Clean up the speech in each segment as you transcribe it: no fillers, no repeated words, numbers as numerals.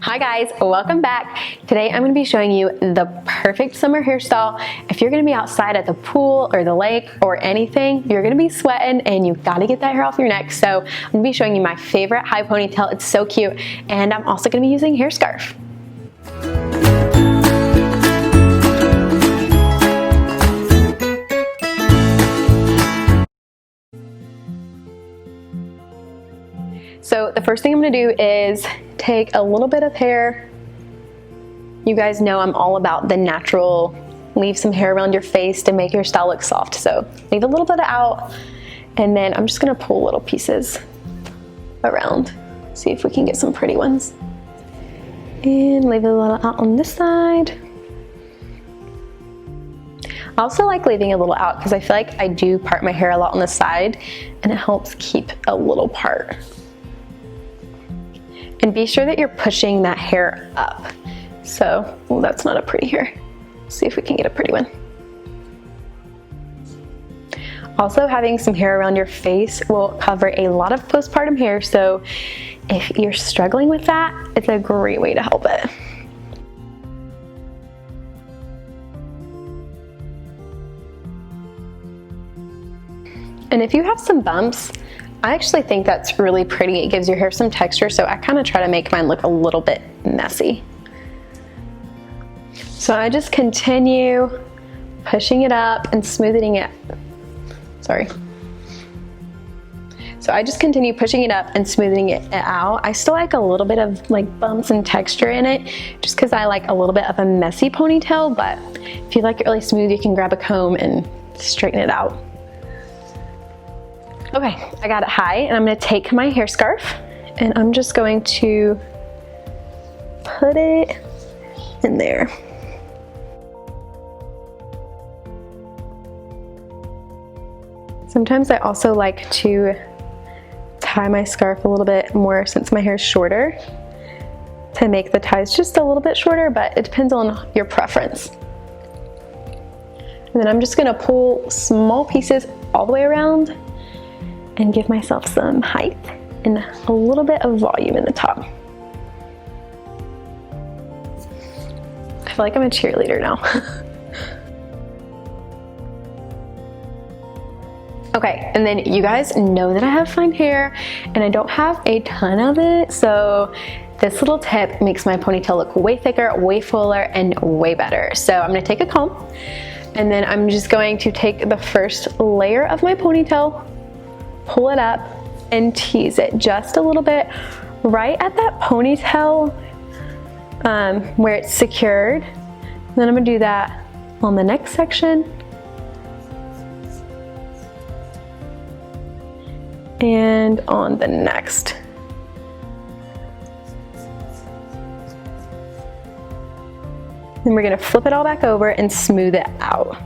Hi guys, welcome back. Today I'm going to be showing you the perfect summer hairstyle. If you're going to be outside at the pool or the lake or anything, you're going to be sweating and you've got to get that hair off your neck. So I'm going to be showing you my favorite high ponytail. It's so cute. And I'm also going to be using hair scarf. So the first thing I'm going to do is take a little bit of hair. You guys know I'm all about the natural, leave some hair around your face to make your style look soft. So leave a little bit out, and then I'm just going to pull little pieces around. See if we can get some pretty ones. And leave a little out on this side. I also like leaving a little out because I feel like I do part my hair a lot on the side, and it helps keep a little part. And be sure that you're pushing that hair up. So, well, that's not a pretty hair. Let's see if we can get a pretty one. Also, having some hair around your face will cover a lot of postpartum hair. So if you're struggling with that, it's a great way to help it. And if you have some bumps, I actually think that's really pretty. It gives your hair some texture, so I kind of try to make mine look a little bit messy. So I just continue pushing it up and smoothing it. Sorry. So I just continue pushing it up and smoothing it out. I still like a little bit of like bumps and texture in it, just because I like a little bit of a messy ponytail, but if you like it really smooth, you can grab a comb and straighten it out. Okay, I got it high, and I'm going to take my hair scarf and I'm just going to put it in there. Sometimes I also like to tie my scarf a little bit more since my hair is shorter, to make the ties just a little bit shorter, but it depends on your preference. And then I'm just going to pull small pieces all the way around and give myself some height and a little bit of volume in the top. I feel like I'm a cheerleader now. Okay, and then you guys know that I have fine hair and I don't have a ton of it, so this little tip makes my ponytail look way thicker, way fuller, and way better. So I'm gonna take a comb, and then I'm just going to take the first layer of my ponytail, pull it up, and tease it just a little bit right at that ponytail where it's secured. And then I'm gonna do that on the next section and on the next. Then we're gonna flip it all back over and smooth it out.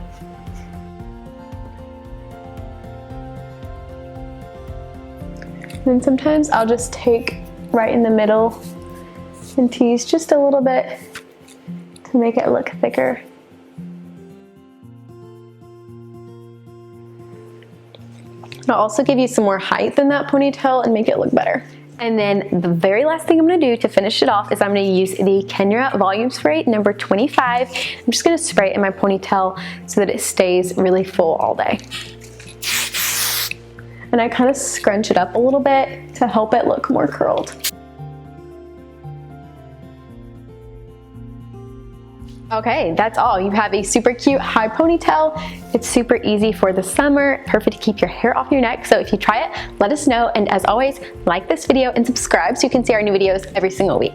And sometimes I'll just take right in the middle and tease just a little bit to make it look thicker. I'll also give you some more height in that ponytail and make it look better. And then the very last thing I'm going to do to finish it off is I'm going to use the Kenya Volume Spray number 25. I'm just going to spray it in my ponytail so that it stays really full all day. And I kind of scrunch it up a little bit to help it look more curled. Okay, that's all. You have a super cute high ponytail. It's super easy for the summer, perfect to keep your hair off your neck. So if you try it, let us know. And as always, like this video and subscribe so you can see our new videos every single week.